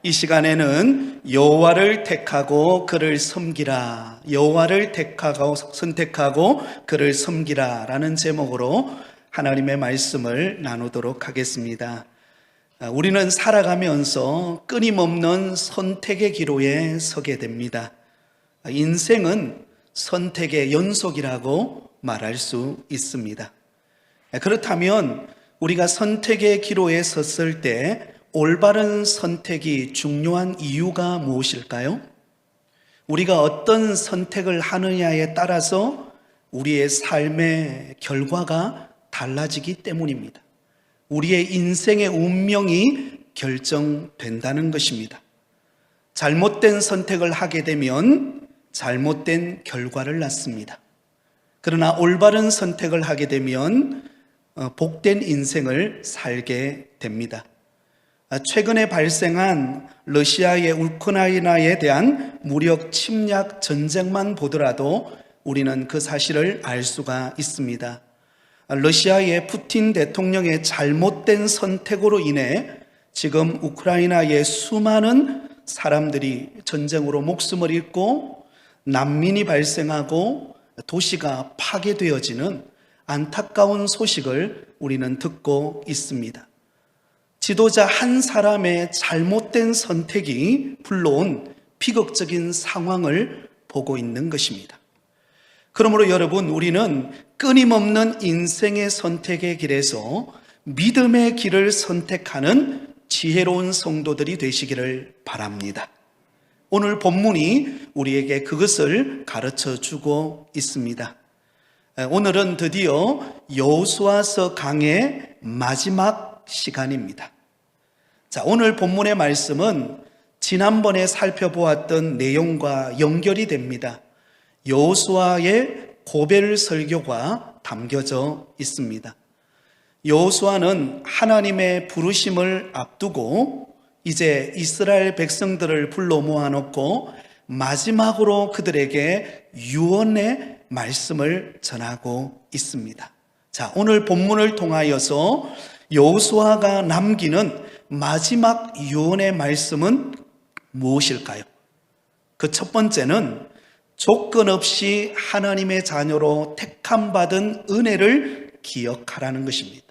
이 시간에는 여호와를 택하고 그를 섬기라, 여호와를 택하고 선택하고 그를 섬기라 라는 제목으로 하나님의 말씀을 나누도록 하겠습니다. 우리는 살아가면서 끊임없는 선택의 기로에 서게 됩니다. 인생은 선택의 연속이라고 말할 수 있습니다. 그렇다면 우리가 선택의 기로에 섰을 때 올바른 선택이 중요한 이유가 무엇일까요? 우리가 어떤 선택을 하느냐에 따라서 우리의 삶의 결과가 달라지기 때문입니다. 우리의 인생의 운명이 결정된다는 것입니다. 잘못된 선택을 하게 되면 잘못된 결과를 낳습니다. 그러나 올바른 선택을 하게 되면 복된 인생을 살게 됩니다. 최근에 발생한 러시아의 우크라이나에 대한 무력 침략 전쟁만 보더라도 우리는 그 사실을 알 수가 있습니다. 러시아의 푸틴 대통령의 잘못된 선택으로 인해 지금 우크라이나의 수많은 사람들이 전쟁으로 목숨을 잃고 난민이 발생하고 도시가 파괴되어지는 안타까운 소식을 우리는 듣고 있습니다. 지도자 한 사람의 잘못된 선택이 불러온 비극적인 상황을 보고 있는 것입니다. 그러므로 여러분, 우리는 끊임없는 인생의 선택의 길에서 믿음의 길을 선택하는 지혜로운 성도들이 되시기를 바랍니다. 오늘 본문이 우리에게 그것을 가르쳐 주고 있습니다. 오늘은 드디어 여호수아서 강의 마지막 시간입니다. 자, 오늘 본문의 말씀은 지난번에 살펴보았던 내용과 연결이 됩니다. 여호수아의 고별 설교가 담겨져 있습니다. 여호수아는 하나님의 부르심을 앞두고 이제 이스라엘 백성들을 불러 모아놓고 마지막으로 그들에게 유언의 말씀을 전하고 있습니다. 자, 오늘 본문을 통하여서 여호수아가 남기는 마지막 유언의 말씀은 무엇일까요? 그 첫 번째는 조건 없이 하나님의 자녀로 택함받은 은혜를 기억하라는 것입니다.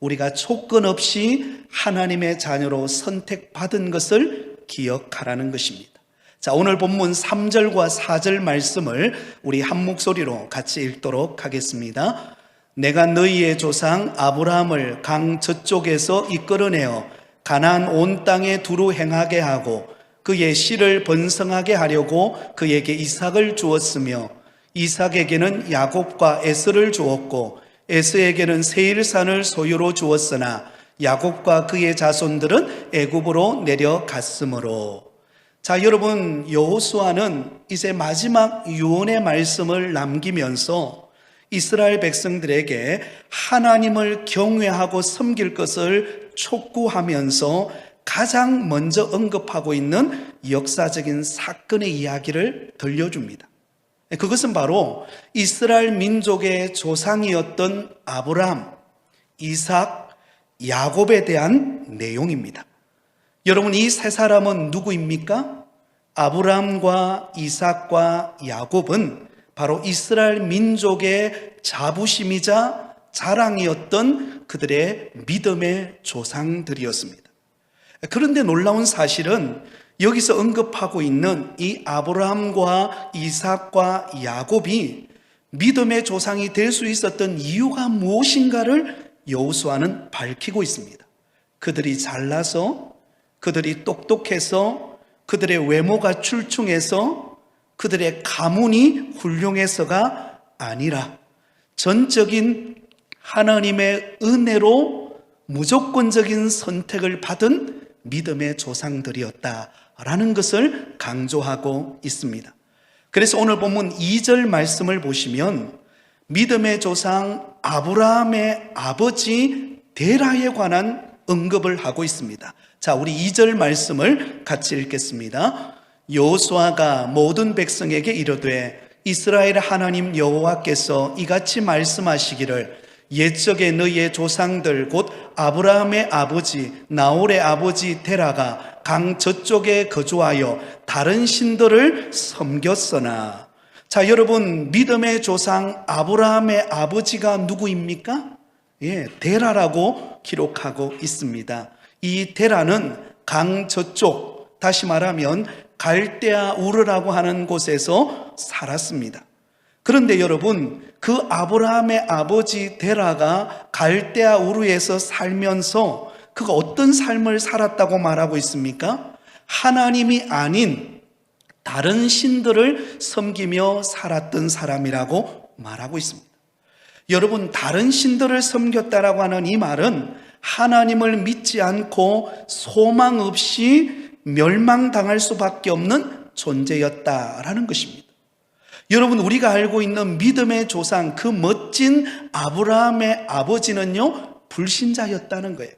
우리가 조건 없이 하나님의 자녀로 선택받은 것을 기억하라는 것입니다. 자, 오늘 본문 3절과 4절 말씀을 우리 한 목소리로 같이 읽도록 하겠습니다. 내가 너희의 조상 아브라함을 강 저쪽에서 이끌어내어 가나안 온 땅에 두루 행하게 하고 그의 씨를 번성하게 하려고 그에게 이삭을 주었으며 이삭에게는 야곱과 에서를 주었고 에서에게는 세일산을 소유로 주었으나 야곱과 그의 자손들은 애굽으로 내려갔으므로. 자, 여러분, 여호수아는 이제 마지막 유언의 말씀을 남기면서 이스라엘 백성들에게 하나님을 경외하고 섬길 것을 촉구하면서 가장 먼저 언급하고 있는 역사적인 사건의 이야기를 들려줍니다. 그것은 바로 이스라엘 민족의 조상이었던 아브라함, 이삭, 야곱에 대한 내용입니다. 여러분, 이 세 사람은 누구입니까? 아브라함과 이삭과 야곱은 바로 이스라엘 민족의 자부심이자 자랑이었던 그들의 믿음의 조상들이었습니다. 그런데 놀라운 사실은 여기서 언급하고 있는 이 아브라함과 이삭과 야곱이 믿음의 조상이 될 수 있었던 이유가 무엇인가를 여호수아는 밝히고 있습니다. 그들이 잘나서, 그들이 똑똑해서, 그들의 외모가 출중해서, 그들의 가문이 훌륭해서가 아니라 전적인 하나님의 은혜로 무조건적인 선택을 받은 믿음의 조상들이었다라는 것을 강조하고 있습니다. 그래서 오늘 본문 2절 말씀을 보시면 믿음의 조상 아브라함의 아버지 데라에 관한 언급을 하고 있습니다. 자, 우리 2절 말씀을 같이 읽겠습니다. 여호수아가 모든 백성에게 이르되 이스라엘 하나님 여호와께서 이같이 말씀하시기를 옛적에 너희의 조상들 곧 아브라함의 아버지 나홀의 아버지 데라가 강 저쪽에 거주하여 다른 신들을 섬겼으나. 자, 여러분, 믿음의 조상 아브라함의 아버지가 누구입니까? 예, 데라라고 기록하고 있습니다. 이 데라는 강 저쪽, 다시 말하면 갈대아 우르라고 하는 곳에서 살았습니다. 그런데 여러분, 그 아브라함의 아버지 데라가 갈대아 우르에서 살면서 그가 어떤 삶을 살았다고 말하고 있습니까? 하나님이 아닌 다른 신들을 섬기며 살았던 사람이라고 말하고 있습니다. 여러분, 다른 신들을 섬겼다라고 하는 이 말은 하나님을 믿지 않고 소망 없이 멸망당할 수밖에 없는 존재였다라는 것입니다. 여러분, 우리가 알고 있는 믿음의 조상, 그 멋진 아브라함의 아버지는요, 불신자였다는 거예요.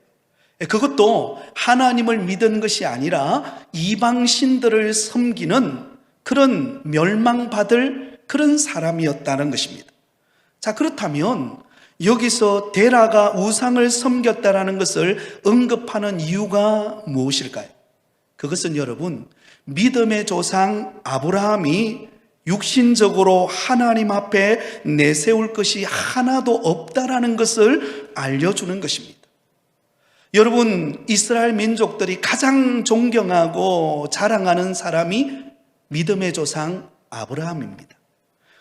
그것도 하나님을 믿은 것이 아니라 이방신들을 섬기는 그런 멸망받을 그런 사람이었다는 것입니다. 자, 그렇다면 여기서 데라가 우상을 섬겼다라는 것을 언급하는 이유가 무엇일까요? 그것은 여러분, 믿음의 조상 아브라함이 육신적으로 하나님 앞에 내세울 것이 하나도 없다라는 것을 알려주는 것입니다. 여러분, 이스라엘 민족들이 가장 존경하고 자랑하는 사람이 믿음의 조상 아브라함입니다.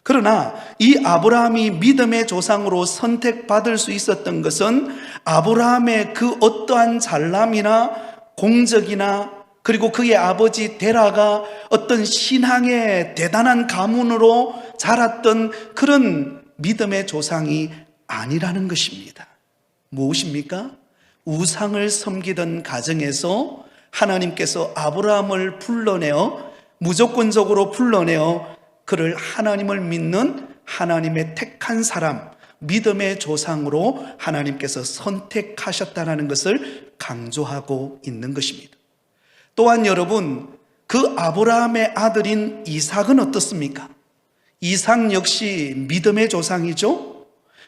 그러나 이 아브라함이 믿음의 조상으로 선택받을 수 있었던 것은 아브라함의 그 어떠한 잘남이나 공적이나 그리고 그의 아버지 데라가 어떤 신앙의 대단한 가문으로 자랐던 그런 믿음의 조상이 아니라는 것입니다. 무엇입니까? 우상을 섬기던 가정에서 하나님께서 아브라함을 불러내어 무조건적으로 불러내어 그를 하나님을 믿는 하나님의 택한 사람, 믿음의 조상으로 하나님께서 선택하셨다는 것을 강조하고 있는 것입니다. 또한 여러분, 그 아브라함의 아들인 이삭은 어떻습니까? 이삭 역시 믿음의 조상이죠.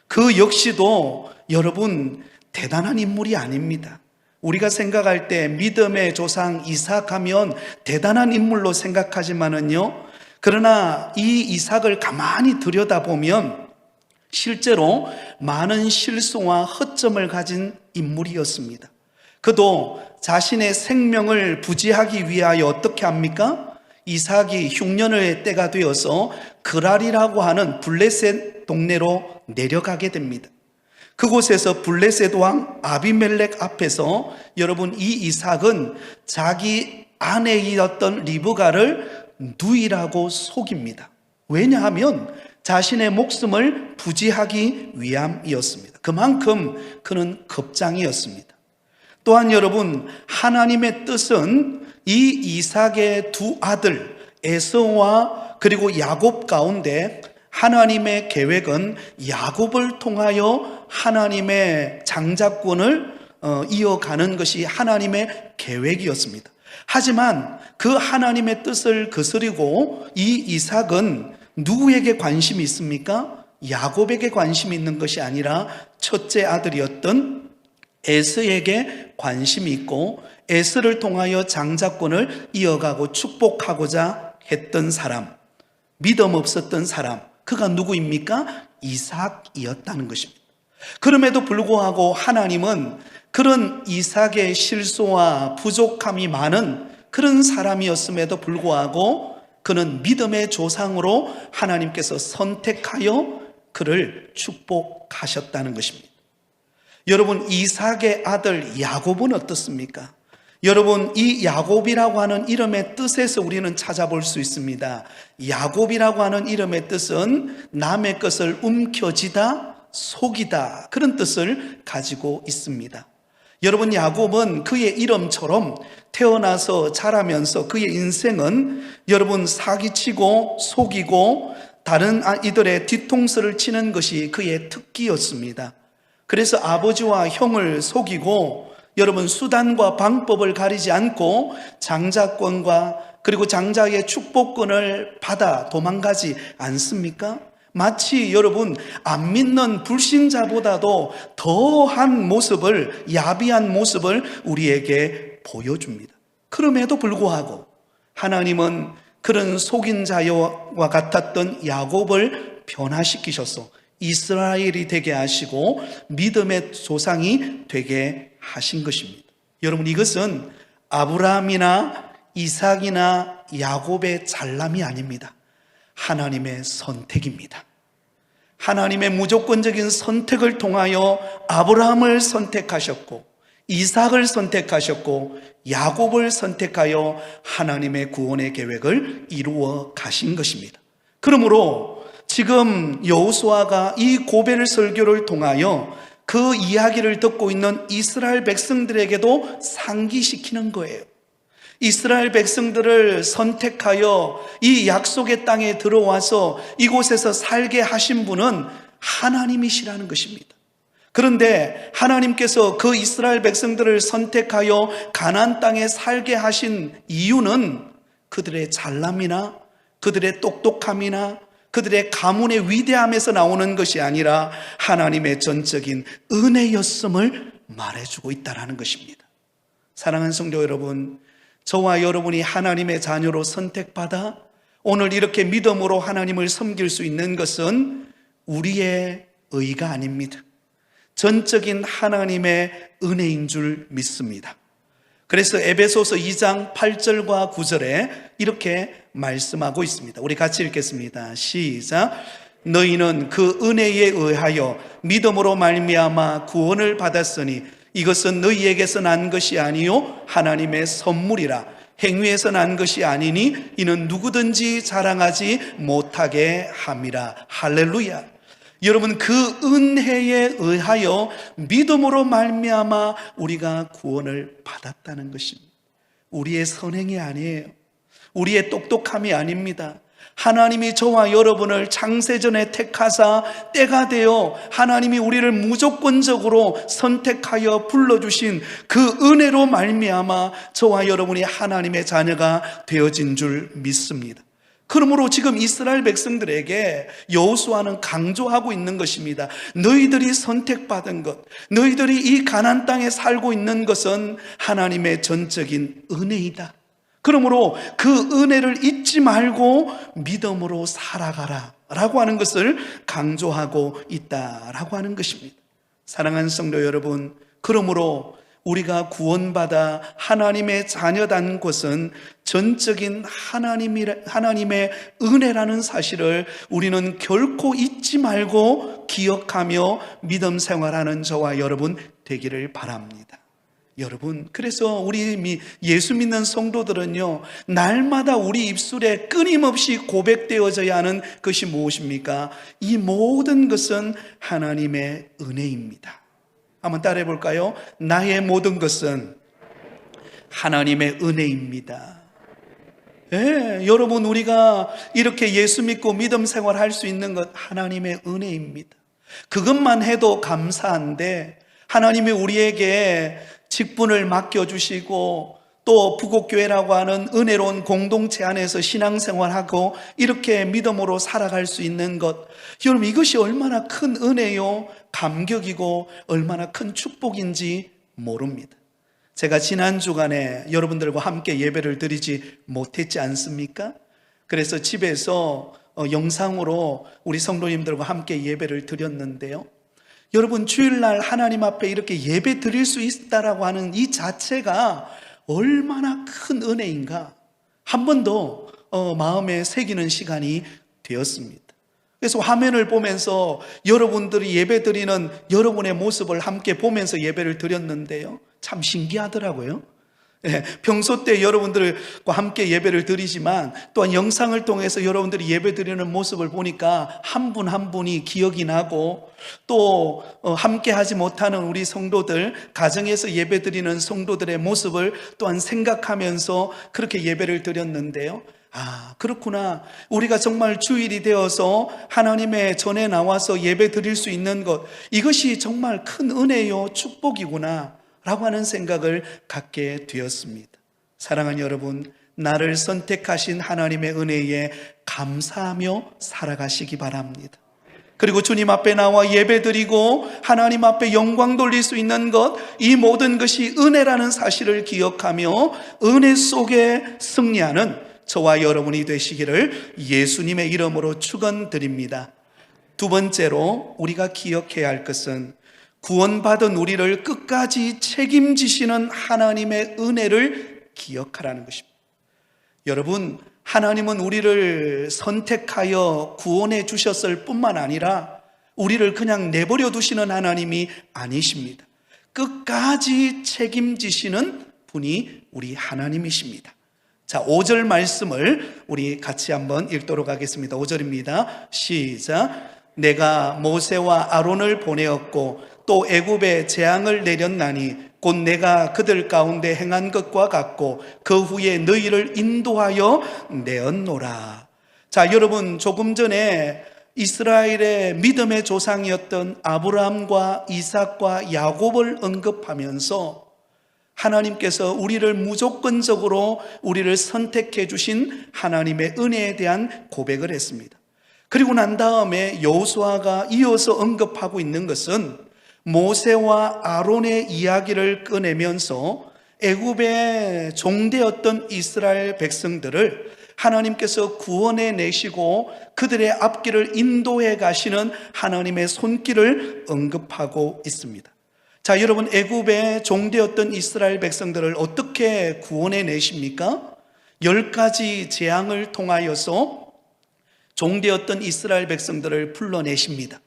그 역시도 여러분 대단한 인물이 아닙니다. 우리가 생각할 때 믿음의 조상 이삭 하면 대단한 인물로 생각하지만은요, 그러나 이 이삭을 가만히 들여다보면 실제로 많은 실수와 허점을 가진 인물이었습니다. 그도 자신의 생명을 부지하기 위하여 어떻게 합니까? 이삭이 흉년의 때가 되어서 그랄이라고 하는 블레셋 동네로 내려가게 됩니다. 그곳에서 블레셋 왕 아비멜렉 앞에서 여러분, 이 이삭은 자기 아내이었던 리브가를 누이라고 속입니다. 왜냐하면 자신의 목숨을 부지하기 위함이었습니다. 그만큼 그는 겁장이었습니다. 또한 여러분, 하나님의 뜻은 이 이삭의 두 아들 에서와 그리고 야곱 가운데 하나님의 계획은 야곱을 통하여 하나님의 장자권을 이어가는 것이 하나님의 계획이었습니다. 하지만 그 하나님의 뜻을 거스리고 이 이삭은 누구에게 관심이 있습니까? 야곱에게 관심이 있는 것이 아니라 첫째 아들이었던 에서에게 관심이 있고 에서를 통하여 장자권을 이어가고 축복하고자 했던 사람, 믿음 없었던 사람, 그가 누구입니까? 이삭이었다는 것입니다. 그럼에도 불구하고 하나님은 그런 이삭의 실수와 부족함이 많은 그런 사람이었음에도 불구하고 그는 믿음의 조상으로 하나님께서 선택하여 그를 축복하셨다는 것입니다. 여러분, 이삭의 아들 야곱은 어떻습니까? 여러분, 이 야곱이라고 하는 이름의 뜻에서 우리는 찾아볼 수 있습니다. 야곱이라고 하는 이름의 뜻은 남의 것을 움켜쥐다, 속이다, 그런 뜻을 가지고 있습니다. 여러분, 야곱은 그의 이름처럼 태어나서 자라면서 그의 인생은 여러분 사기치고 속이고 다른 이들의 뒤통수를 치는 것이 그의 특기였습니다. 그래서 아버지와 형을 속이고 여러분 수단과 방법을 가리지 않고 장자권과 그리고 장자의 축복권을 받아 도망가지 않습니까? 마치 여러분 안 믿는 불신자보다도 더한 모습을, 야비한 모습을 우리에게 보여줍니다. 그럼에도 불구하고 하나님은 그런 속인 자와 같았던 야곱을 변화시키셔서 이스라엘이 되게 하시고 믿음의 조상이 되게 하신 것입니다. 여러분, 이것은 아브라함이나 이삭이나 야곱의 잘남이 아닙니다. 하나님의 선택입니다. 하나님의 무조건적인 선택을 통하여 아브라함을 선택하셨고 이삭을 선택하셨고 야곱을 선택하여 하나님의 구원의 계획을 이루어 가신 것입니다. 그러므로 지금 여호수아가 이 고벨 설교를 통하여 그 이야기를 듣고 있는 이스라엘 백성들에게도 상기시키는 거예요. 이스라엘 백성들을 선택하여 이 약속의 땅에 들어와서 이곳에서 살게 하신 분은 하나님이시라는 것입니다. 그런데 하나님께서 그 이스라엘 백성들을 선택하여 가나안 땅에 살게 하신 이유는 그들의 잘남이나 그들의 똑똑함이나 그들의 가문의 위대함에서 나오는 것이 아니라 하나님의 전적인 은혜였음을 말해주고 있다는 것입니다. 사랑하는 성도 여러분, 저와 여러분이 하나님의 자녀로 선택받아 오늘 이렇게 믿음으로 하나님을 섬길 수 있는 것은 우리의 의가 아닙니다. 전적인 하나님의 은혜인 줄 믿습니다. 그래서 에베소서 2장 8절과 9절에 이렇게 말씀하고 있습니다. 우리 같이 읽겠습니다. 시작. 너희는 그 은혜에 의하여 믿음으로 말미암아 구원을 받았으니 이것은 너희에게서 난 것이 아니요 하나님의 선물이라. 행위에서 난 것이 아니니 이는 누구든지 자랑하지 못하게 함이라. 할렐루야. 여러분, 그 은혜에 의하여 믿음으로 말미암아 우리가 구원을 받았다는 것입니다. 우리의 선행이 아니에요. 우리의 똑똑함이 아닙니다. 하나님이 저와 여러분을 창세전에 택하사 때가 되어 하나님이 우리를 무조건적으로 선택하여 불러주신 그 은혜로 말미암아 저와 여러분이 하나님의 자녀가 되어진 줄 믿습니다. 그러므로 지금 이스라엘 백성들에게 여호수아는 강조하고 있는 것입니다. 너희들이 선택받은 것, 너희들이 이 가나안 땅에 살고 있는 것은 하나님의 전적인 은혜이다. 그러므로 그 은혜를 잊지 말고 믿음으로 살아가라 라고 하는 것을 강조하고 있다라고 하는 것입니다. 사랑하는 성도 여러분, 그러므로 우리가 구원받아 하나님의 자녀된 것은 전적인 하나님의 은혜라는 사실을 우리는 결코 잊지 말고 기억하며 믿음 생활하는 저와 여러분 되기를 바랍니다. 여러분, 그래서 우리 예수 믿는 성도들은요, 날마다 우리 입술에 끊임없이 고백되어져야 하는 것이 무엇입니까? 이 모든 것은 하나님의 은혜입니다. 한번 따라해 볼까요? 나의 모든 것은 하나님의 은혜입니다. 예, 여러분, 우리가 이렇게 예수 믿고 믿음 생활할 수 있는 것 하나님의 은혜입니다. 그것만 해도 감사한데 하나님이 우리에게 직분을 맡겨주시고 또 부곡교회라고 하는 은혜로운 공동체 안에서 신앙생활하고 이렇게 믿음으로 살아갈 수 있는 것, 여러분, 이것이 얼마나 큰 은혜요 감격이고 얼마나 큰 축복인지 모릅니다. 제가 지난 주간에 여러분들과 함께 예배를 드리지 못했지 않습니까? 그래서 집에서 영상으로 우리 성도님들과 함께 예배를 드렸는데요, 여러분, 주일날 하나님 앞에 이렇게 예배 드릴 수 있다라고 하는 이 자체가 얼마나 큰 은혜인가 한 번 더 마음에 새기는 시간이 되었습니다. 그래서 화면을 보면서 여러분들이 예배 드리는 여러분의 모습을 함께 보면서 예배를 드렸는데요, 참 신기하더라고요. 평소 때 여러분들과 함께 예배를 드리지만 또한 영상을 통해서 여러분들이 예배 드리는 모습을 보니까 한 분 한 분이 기억이 나고, 또 함께 하지 못하는 우리 성도들, 가정에서 예배 드리는 성도들의 모습을 또한 생각하면서 그렇게 예배를 드렸는데요, 아, 그렇구나. 우리가 정말 주일이 되어서 하나님의 전에 나와서 예배 드릴 수 있는 것, 이것이 정말 큰 은혜요 축복이구나 라고 하는 생각을 갖게 되었습니다. 사랑하는 여러분, 나를 선택하신 하나님의 은혜에 감사하며 살아가시기 바랍니다. 그리고 주님 앞에 나와 예배드리고 하나님 앞에 영광 돌릴 수 있는 것, 이 모든 것이 은혜라는 사실을 기억하며 은혜 속에 승리하는 저와 여러분이 되시기를 예수님의 이름으로 축원드립니다. 두 번째로 우리가 기억해야 할 것은 구원받은 우리를 끝까지 책임지시는 하나님의 은혜를 기억하라는 것입니다. 여러분, 하나님은 우리를 선택하여 구원해 주셨을 뿐만 아니라 우리를 그냥 내버려 두시는 하나님이 아니십니다. 끝까지 책임지시는 분이 우리 하나님이십니다. 자, 5절 말씀을 우리 같이 한번 읽도록 하겠습니다. 5절입니다. 시작. 내가 모세와 아론을 보내었고 또 애굽에 재앙을 내렸나니 곧 내가 그들 가운데 행한 것과 같고 그 후에 너희를 인도하여 내었노라. 자, 여러분, 조금 전에 이스라엘의 믿음의 조상이었던 아브라함과 이삭과 야곱을 언급하면서 하나님께서 우리를 무조건적으로 우리를 선택해 주신 하나님의 은혜에 대한 고백을 했습니다. 그리고 난 다음에 여호수아가 이어서 언급하고 있는 것은 모세와 아론의 이야기를 꺼내면서 애굽의 종되었던 이스라엘 백성들을 하나님께서 구원해 내시고 그들의 앞길을 인도해 가시는 하나님의 손길을 언급하고 있습니다. 자, 여러분, 애굽의 종되었던 이스라엘 백성들을 어떻게 구원해 내십니까? 10가지 재앙을 통하여서 종되었던 이스라엘 백성들을 불러내십니다.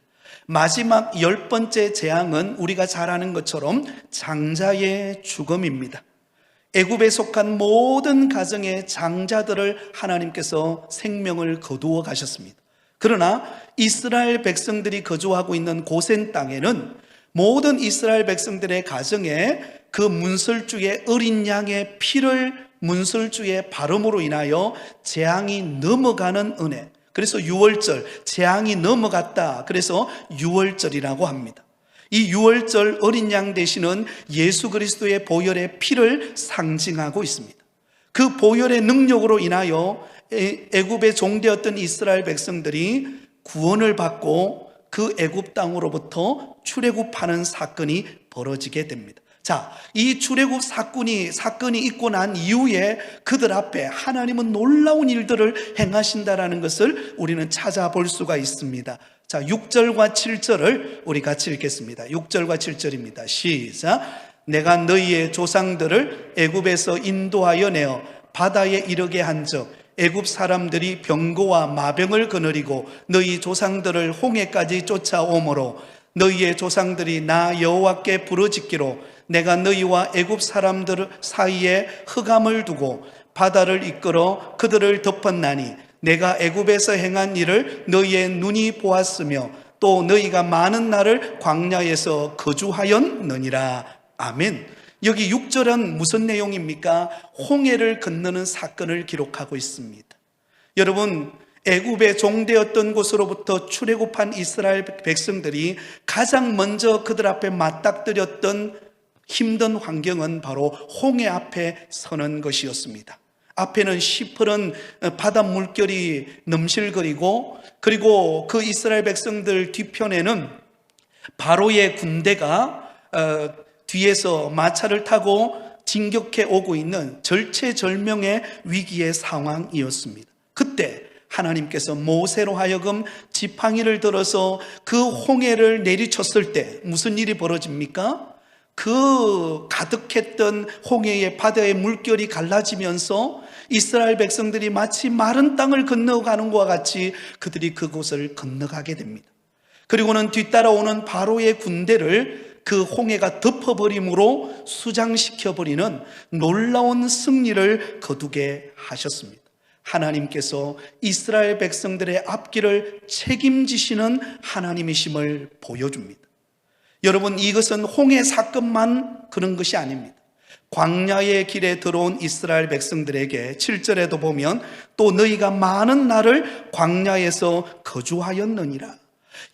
마지막 10번째 재앙은 우리가 잘 아는 것처럼 장자의 죽음입니다. 애굽에 속한 모든 가정의 장자들을 하나님께서 생명을 거두어 가셨습니다. 그러나 이스라엘 백성들이 거주하고 있는 고센 땅에는 모든 이스라엘 백성들의 가정에 그 문설주의 어린 양의 피를 문설주의 발음으로 인하여 재앙이 넘어가는 은혜, 그래서 유월절, 재앙이 넘어갔다, 그래서 유월절이라고 합니다. 이 유월절 어린 양 되시는 예수 그리스도의 보혈의 피를 상징하고 있습니다. 그 보혈의 능력으로 인하여 애굽의 종되었던 이스라엘 백성들이 구원을 받고 그 애굽 땅으로부터 출애굽하는 사건이 벌어지게 됩니다. 자, 이 출애굽 사건이 있고 난 이후에 그들 앞에 하나님은 놀라운 일들을 행하신다라는 것을 우리는 찾아볼 수가 있습니다. 자, 6절과 7절을 우리 같이 읽겠습니다. 6절과 7절입니다. 시작. 내가 너희의 조상들을 애굽에서 인도하여 내어 바다에 이르게 한즉 애굽 사람들이 병거와 마병을 거느리고 너희 조상들을 홍해까지 쫓아오므로 너희의 조상들이 나 여호와께 부르짖기로 내가 너희와 애굽 사람들 사이에 흑암을 두고 바다를 이끌어 그들을 덮었나니 내가 애굽에서 행한 일을 너희의 눈이 보았으며 또 너희가 많은 날을 광야에서 거주하였느니라. 아멘. 여기 6절은 무슨 내용입니까? 홍해를 건너는 사건을 기록하고 있습니다. 여러분, 애굽의 종되었던 곳으로부터 출애굽한 이스라엘 백성들이 가장 먼저 그들 앞에 맞닥뜨렸던 힘든 환경은 바로 홍해 앞에 서는 것이었습니다. 앞에는 시퍼런 바다 물결이 넘실거리고, 그리고 그 이스라엘 백성들 뒤편에는 바로의 군대가 뒤에서 마차를 타고 진격해 오고 있는 절체절명의 위기의 상황이었습니다. 그때 하나님께서 모세로 하여금 지팡이를 들어서 그 홍해를 내리쳤을 때 무슨 일이 벌어집니까? 그 가득했던 홍해의 바다의 물결이 갈라지면서 이스라엘 백성들이 마치 마른 땅을 건너가는 것과 같이 그들이 그곳을 건너가게 됩니다. 그리고는 뒤따라오는 바로의 군대를 그 홍해가 덮어버림으로 수장시켜버리는 놀라운 승리를 거두게 하셨습니다. 하나님께서 이스라엘 백성들의 앞길을 책임지시는 하나님이심을 보여줍니다. 여러분, 이것은 홍해 사건만 그런 것이 아닙니다. 광야의 길에 들어온 이스라엘 백성들에게 7절에도 보면 또 너희가 많은 날을 광야에서 거주하였느니라.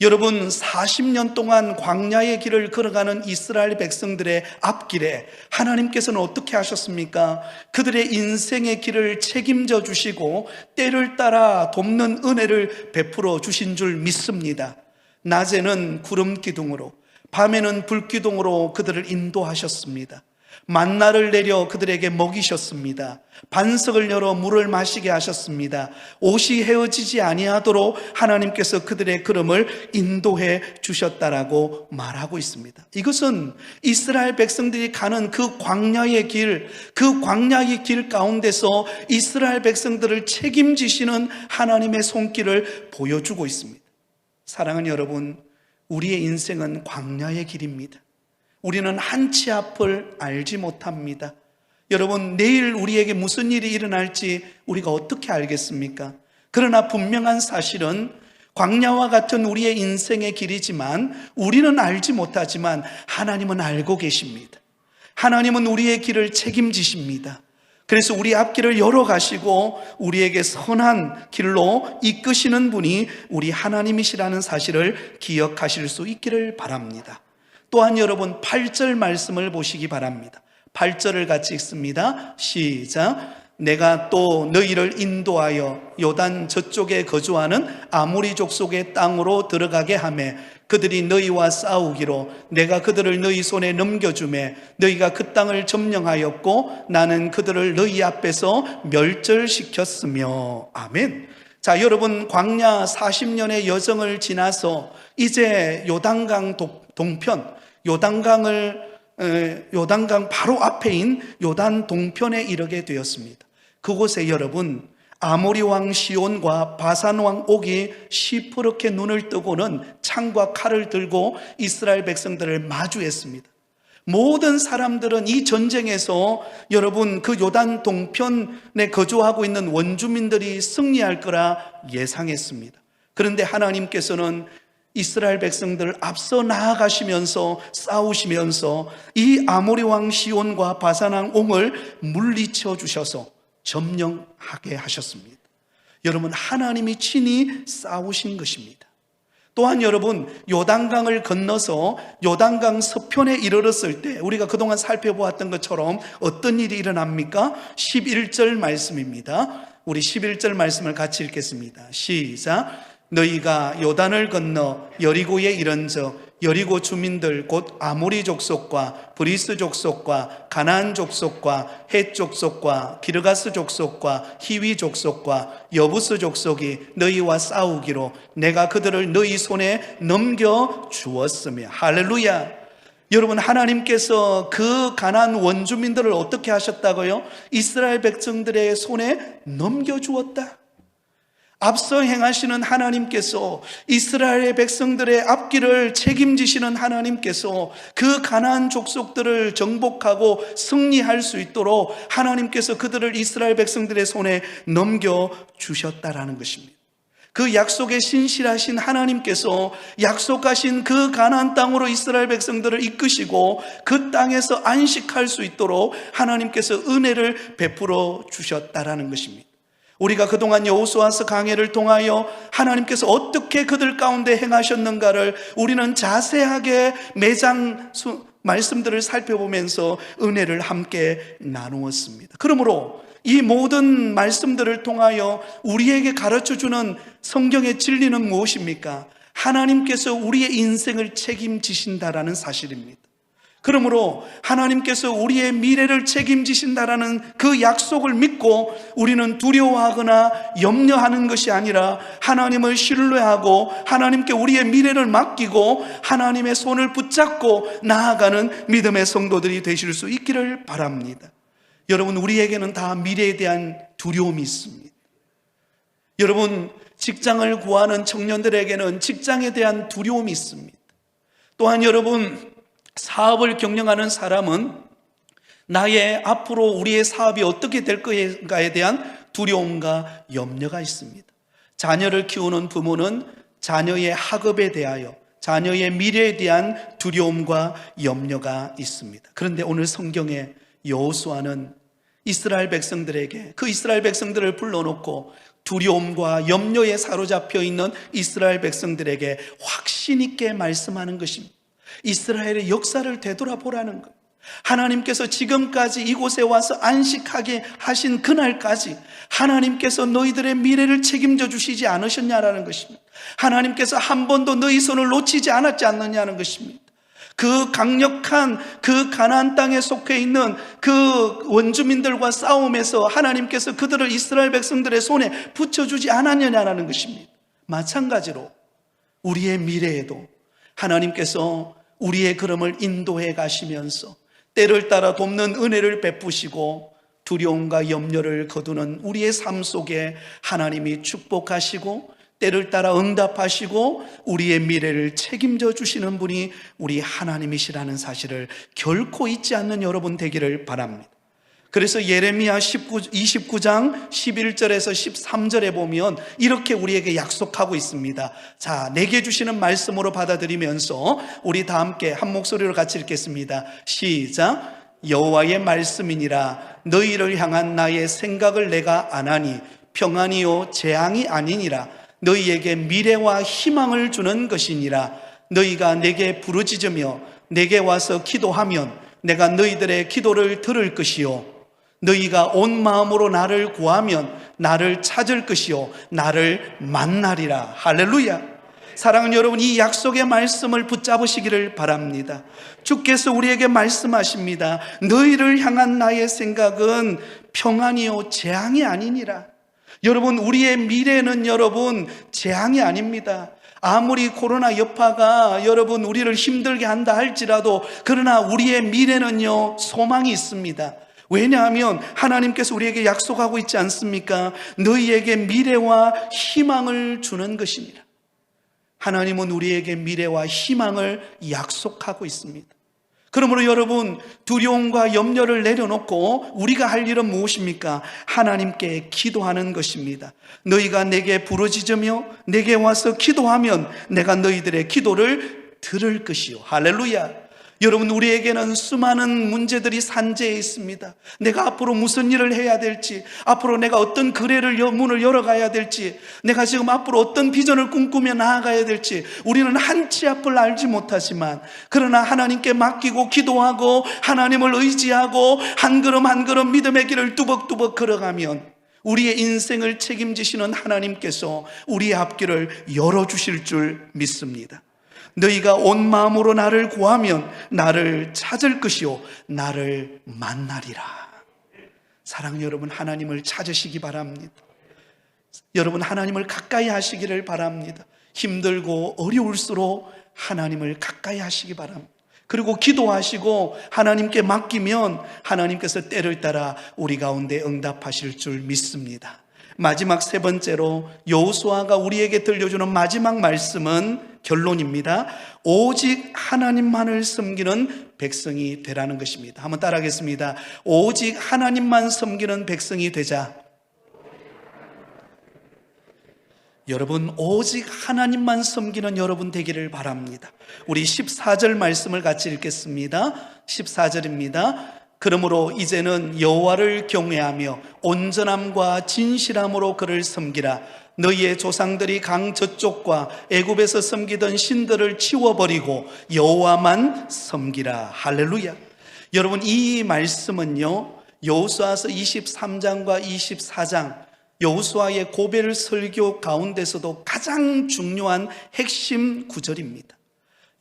여러분, 40년 동안 광야의 길을 걸어가는 이스라엘 백성들의 앞길에 하나님께서는 어떻게 하셨습니까? 그들의 인생의 길을 책임져 주시고 때를 따라 돕는 은혜를 베풀어 주신 줄 믿습니다. 낮에는 구름 기둥으로, 밤에는 불 기둥으로 그들을 인도하셨습니다. 만나를 내려 그들에게 먹이셨습니다. 반석을 열어 물을 마시게 하셨습니다. 옷이 헤어지지 아니하도록 하나님께서 그들의 걸음을 인도해 주셨다라고 말하고 있습니다. 이것은 이스라엘 백성들이 가는 그 광야의 길, 그 광야의 길 가운데서 이스라엘 백성들을 책임지시는 하나님의 손길을 보여주고 있습니다. 사랑하는 여러분, 우리의 인생은 광야의 길입니다. 우리는 한치 앞을 알지 못합니다. 여러분, 내일 우리에게 무슨 일이 일어날지 우리가 어떻게 알겠습니까? 그러나 분명한 사실은 광야와 같은 우리의 인생의 길이지만 우리는 알지 못하지만 하나님은 알고 계십니다. 하나님은 우리의 길을 책임지십니다. 그래서 우리 앞길을 열어가시고 우리에게 선한 길로 이끄시는 분이 우리 하나님이시라는 사실을 기억하실 수 있기를 바랍니다. 또한 여러분 8절 말씀을 보시기 바랍니다. 8절을 같이 읽습니다. 시작. 내가 또 너희를 인도하여 요단 저쪽에 거주하는 아모리 족속의 땅으로 들어가게 하매 그들이 너희와 싸우기로 내가 그들을 너희 손에 넘겨주매 너희가 그 땅을 점령하였고 나는 그들을 너희 앞에서 멸절시켰으며. 아멘. 자, 여러분, 광야 40년의 여정을 지나서 이제 요단강 동편, 요단강 바로 앞에인 요단 동편에 이르게 되었습니다. 그곳에 여러분, 아모리 왕 시온과 바산 왕 옥이 시퍼렇게 눈을 뜨고는 창과 칼을 들고 이스라엘 백성들을 마주했습니다. 모든 사람들은 이 전쟁에서 여러분 그 요단 동편에 거주하고 있는 원주민들이 승리할 거라 예상했습니다. 그런데 하나님께서는 이스라엘 백성들을 앞서 나아가시면서 싸우시면서 이 아모리 왕 시온과 바산 왕 옥을 물리쳐 주셔서 점령하게 하셨습니다. 여러분, 하나님이 친히 싸우신 것입니다. 또한 여러분, 요단강을 건너서 요단강 서편에 이르렀을 때 우리가 그동안 살펴보았던 것처럼 어떤 일이 일어납니까? 11절 말씀입니다. 우리 11절 말씀을 같이 읽겠습니다. 시작. 너희가 요단을 건너 여리고에 이른적 여리고 주민들 곧 아모리 족속과 브리스 족속과 가나안 족속과 헷 족속과 기르가스 족속과 히위 족속과 여부스 족속이 너희와 싸우기로 내가 그들을 너희 손에 넘겨 주었으며. 할렐루야. 여러분, 하나님께서 그 가나안 원주민들을 어떻게 하셨다고요? 이스라엘 백성들의 손에 넘겨 주었다. 앞서 행하시는 하나님께서, 이스라엘의 백성들의 앞길을 책임지시는 하나님께서 그 가나안 족속들을 정복하고 승리할 수 있도록 하나님께서 그들을 이스라엘 백성들의 손에 넘겨주셨다라는 것입니다. 그 약속에 신실하신 하나님께서 약속하신 그 가나안 땅으로 이스라엘 백성들을 이끄시고 그 땅에서 안식할 수 있도록 하나님께서 은혜를 베풀어 주셨다라는 것입니다. 우리가 그동안 여호수아서 강해를 통하여 하나님께서 어떻게 그들 가운데 행하셨는가를 우리는 자세하게 매장 말씀들을 살펴보면서 은혜를 함께 나누었습니다. 그러므로 이 모든 말씀들을 통하여 우리에게 가르쳐주는 성경의 진리는 무엇입니까? 하나님께서 우리의 인생을 책임지신다라는 사실입니다. 그러므로 하나님께서 우리의 미래를 책임지신다라는 그 약속을 믿고 우리는 두려워하거나 염려하는 것이 아니라 하나님을 신뢰하고 하나님께 우리의 미래를 맡기고 하나님의 손을 붙잡고 나아가는 믿음의 성도들이 되실 수 있기를 바랍니다. 여러분, 우리에게는 다 미래에 대한 두려움이 있습니다. 여러분, 직장을 구하는 청년들에게는 직장에 대한 두려움이 있습니다. 또한 여러분, 사업을 경영하는 사람은 나의 앞으로 우리의 사업이 어떻게 될 것인가에 대한 두려움과 염려가 있습니다. 자녀를 키우는 부모는 자녀의 학업에 대하여, 자녀의 미래에 대한 두려움과 염려가 있습니다. 그런데 오늘 성경에 여호수아는 이스라엘 백성들에게, 그 이스라엘 백성들을 불러놓고 두려움과 염려에 사로잡혀 있는 이스라엘 백성들에게 확신 있게 말씀하는 것입니다. 이스라엘의 역사를 되돌아보라는 것. 하나님께서 지금까지 이곳에 와서 안식하게 하신 그날까지 하나님께서 너희들의 미래를 책임져 주시지 않으셨냐라는 것입니다. 하나님께서 한 번도 너희 손을 놓치지 않았지 않느냐는 것입니다. 그 강력한 그 가나안 땅에 속해 있는 그 원주민들과 싸움에서 하나님께서 그들을 이스라엘 백성들의 손에 붙여주지 않았느냐는 것입니다. 마찬가지로 우리의 미래에도 하나님께서 우리의 걸음을 인도해 가시면서 때를 따라 돕는 은혜를 베푸시고 두려움과 염려를 거두는 우리의 삶 속에 하나님이 축복하시고 때를 따라 응답하시고 우리의 미래를 책임져 주시는 분이 우리 하나님이시라는 사실을 결코 잊지 않는 여러분 되기를 바랍니다. 그래서 예레미야 29장 11절에서 13절에 보면 이렇게 우리에게 약속하고 있습니다. 자, 내게 주시는 말씀으로 받아들이면서 우리 다 함께 한 목소리로 같이 읽겠습니다. 시작. 여호와의 말씀이니라. 너희를 향한 나의 생각을 내가 아나니 평안이요 재앙이 아니니라. 너희에게 미래와 희망을 주는 것이니라. 너희가 내게 부르짖으며 내게 와서 기도하면 내가 너희들의 기도를 들을 것이요 너희가 온 마음으로 나를 구하면 나를 찾을 것이요 나를 만나리라. 할렐루야. 사랑하는 여러분, 이 약속의 말씀을 붙잡으시기를 바랍니다. 주께서 우리에게 말씀하십니다. 너희를 향한 나의 생각은 평안이요 재앙이 아니니라. 여러분, 우리의 미래는 여러분 재앙이 아닙니다. 아무리 코로나 여파가 여러분 우리를 힘들게 한다 할지라도 그러나 우리의 미래는요 소망이 있습니다. 왜냐하면 하나님께서 우리에게 약속하고 있지 않습니까? 너희에게 미래와 희망을 주는 것이니라. 하나님은 우리에게 미래와 희망을 약속하고 있습니다. 그러므로 여러분, 두려움과 염려를 내려놓고 우리가 할 일은 무엇입니까? 하나님께 기도하는 것입니다. 너희가 내게 부르짖으며 내게 와서 기도하면 내가 너희들의 기도를 들을 것이요. 할렐루야. 여러분, 우리에게는 수많은 문제들이 산재해 있습니다. 내가 앞으로 무슨 일을 해야 될지, 앞으로 내가 어떤 거래를 문을 열어가야 될지, 내가 지금 앞으로 어떤 비전을 꿈꾸며 나아가야 될지 우리는 한치 앞을 알지 못하지만 그러나 하나님께 맡기고 기도하고 하나님을 의지하고 한 걸음 한 걸음 믿음의 길을 뚜벅뚜벅 걸어가면 우리의 인생을 책임지시는 하나님께서 우리의 앞길을 열어주실 줄 믿습니다. 너희가 온 마음으로 나를 구하면 나를 찾을 것이요 나를 만나리라. 사랑하는 여러분, 하나님을 찾으시기 바랍니다. 여러분, 하나님을 가까이 하시기를 바랍니다. 힘들고 어려울수록 하나님을 가까이 하시기 바랍니다. 그리고 기도하시고 하나님께 맡기면 하나님께서 때를 따라 우리 가운데 응답하실 줄 믿습니다. 마지막 세 번째로 여호수아가 우리에게 들려주는 마지막 말씀은 결론입니다. 오직 하나님만을 섬기는 백성이 되라는 것입니다. 한번 따라하겠습니다. 오직 하나님만 섬기는 백성이 되자. 여러분, 오직 하나님만 섬기는 여러분 되기를 바랍니다. 우리 14절 말씀을 같이 읽겠습니다. 14절입니다. 그러므로 이제는 여호와를 경외하며 온전함과 진실함으로 그를 섬기라. 너희의 조상들이 강 저쪽과 애굽에서 섬기던 신들을 치워버리고 여호와만 섬기라. 할렐루야. 여러분, 이 말씀은요 여호수아서 23장과 24장 여호수아의 고별 설교 가운데서도 가장 중요한 핵심 구절입니다.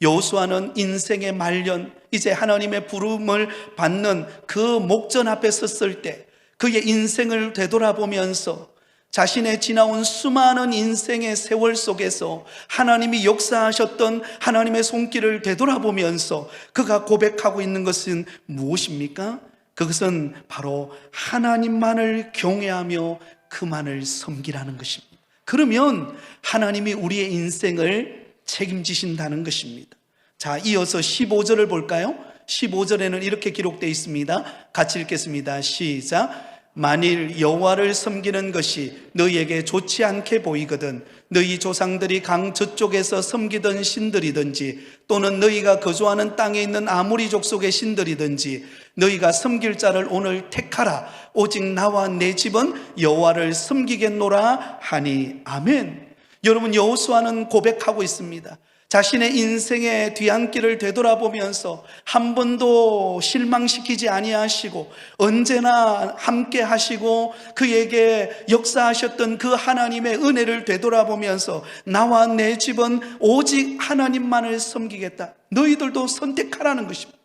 여호수아는 인생의 말년, 이제 하나님의 부름을 받는 그 목전 앞에 섰을 때 그의 인생을 되돌아보면서 자신의 지나온 수많은 인생의 세월 속에서 하나님이 역사하셨던 하나님의 손길을 되돌아보면서 그가 고백하고 있는 것은 무엇입니까? 그것은 바로 하나님만을 경외하며 그만을 섬기라는 것입니다. 그러면 하나님이 우리의 인생을 책임지신다는 것입니다. 자, 이어서 15절을 볼까요? 15절에는 이렇게 기록되어 있습니다. 같이 읽겠습니다. 시작. 만일 여호와를 섬기는 것이 너희에게 좋지 않게 보이거든 너희 조상들이 강 저쪽에서 섬기던 신들이든지 또는 너희가 거주하는 땅에 있는 아모리 족속의 신들이든지 너희가 섬길 자를 오늘 택하라. 오직 나와 내 집은 여호와를 섬기겠노라 하니. 아멘. 여러분, 여호수아는 고백하고 있습니다. 자신의 인생의 뒤안길을 되돌아보면서 한 번도 실망시키지 아니하시고 언제나 함께 하시고 그에게 역사하셨던 그 하나님의 은혜를 되돌아보면서 나와 내 집은 오직 하나님만을 섬기겠다, 너희들도 선택하라는 것입니다.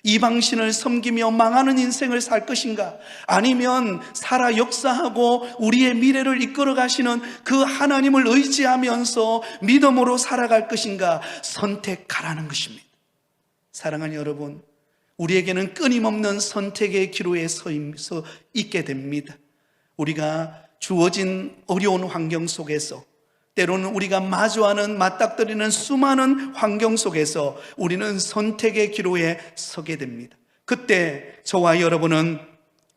이방신을 섬기며 망하는 인생을 살 것인가, 아니면 살아 역사하고 우리의 미래를 이끌어 가시는 그 하나님을 의지하면서 믿음으로 살아갈 것인가, 선택하라는 것입니다. 사랑하는 여러분, 우리에게는 끊임없는 선택의 기로에 서 있게 됩니다. 우리가 주어진 어려운 환경 속에서, 때로는 우리가 마주하는, 맞닥뜨리는 수많은 환경 속에서 우리는 선택의 기로에 서게 됩니다. 그때 저와 여러분은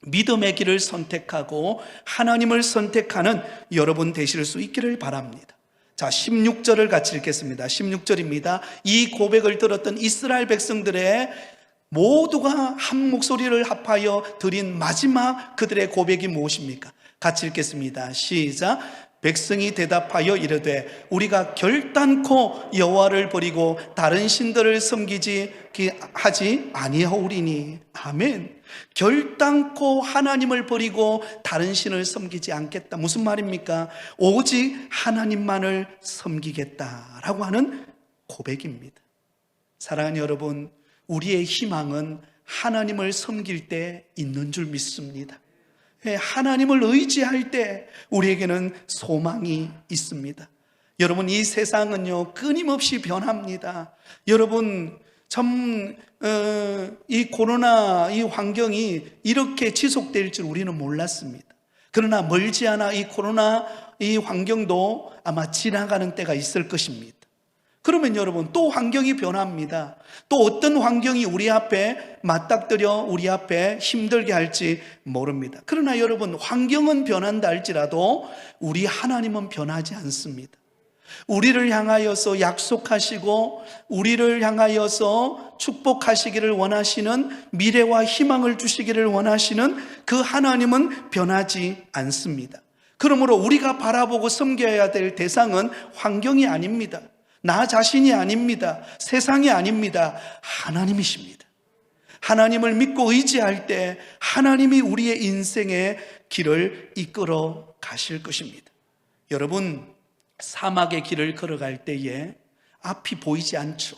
믿음의 길을 선택하고 하나님을 선택하는 여러분 되실 수 있기를 바랍니다. 자, 16절을 같이 읽겠습니다. 16절입니다. 이 고백을 들었던 이스라엘 백성들의 모두가 한 목소리를 합하여 드린 마지막 그들의 고백이 무엇입니까? 같이 읽겠습니다. 시작. 백성이 대답하여 이르되 우리가 결단코 여호와를 버리고 다른 신들을 섬기지 하지 아니하오리니. 아멘. 결단코 하나님을 버리고 다른 신을 섬기지 않겠다. 무슨 말입니까? 오직 하나님만을 섬기겠다라고 하는 고백입니다. 사랑하는 여러분, 우리의 희망은 하나님을 섬길 때 있는 줄 믿습니다. 하나님을 의지할 때 우리에게는 소망이 있습니다. 여러분, 이 세상은요 끊임없이 변합니다. 여러분, 참 이 코로나 이 환경이 이렇게 지속될 줄 우리는 몰랐습니다. 그러나 멀지 않아 이 코로나 이 환경도 아마 지나가는 때가 있을 것입니다. 그러면 여러분, 또 환경이 변합니다. 또 어떤 환경이 우리 앞에 맞닥뜨려 우리 앞에 힘들게 할지 모릅니다. 그러나 여러분, 환경은 변한다 할지라도 우리 하나님은 변하지 않습니다. 우리를 향하여서 약속하시고 우리를 향하여서 축복하시기를 원하시는, 미래와 희망을 주시기를 원하시는 그 하나님은 변하지 않습니다. 그러므로 우리가 바라보고 섬겨야 될 대상은 환경이 아닙니다. 나 자신이 아닙니다. 세상이 아닙니다. 하나님이십니다. 하나님을 믿고 의지할 때 하나님이 우리의 인생의 길을 이끌어 가실 것입니다. 여러분, 사막의 길을 걸어갈 때에 앞이 보이지 않죠.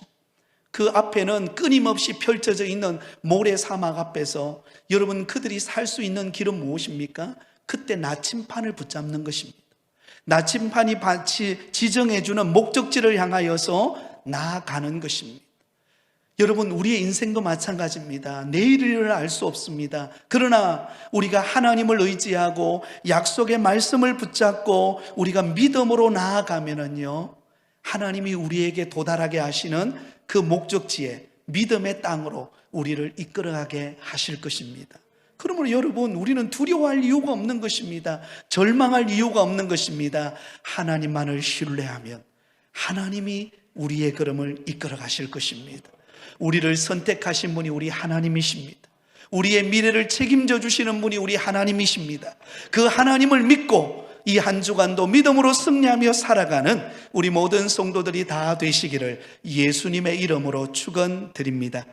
그 앞에는 끊임없이 펼쳐져 있는 모래 사막 앞에서 여러분, 그들이 살 수 있는 길은 무엇입니까? 그때 나침판을 붙잡는 것입니다. 나침판이 지정해주는 목적지를 향하여서 나아가는 것입니다. 여러분, 우리의 인생도 마찬가지입니다. 내일을 알 수 없습니다. 그러나 우리가 하나님을 의지하고 약속의 말씀을 붙잡고 우리가 믿음으로 나아가면은요, 하나님이 우리에게 도달하게 하시는 그 목적지에, 믿음의 땅으로 우리를 이끌어가게 하실 것입니다. 그러므로 여러분, 우리는 두려워할 이유가 없는 것입니다. 절망할 이유가 없는 것입니다. 하나님만을 신뢰하면 하나님이 우리의 걸음을 이끌어 가실 것입니다. 우리를 선택하신 분이 우리 하나님이십니다. 우리의 미래를 책임져 주시는 분이 우리 하나님이십니다. 그 하나님을 믿고 이 한 주간도 믿음으로 승리하며 살아가는 우리 모든 성도들이 다 되시기를 예수님의 이름으로 축원드립니다.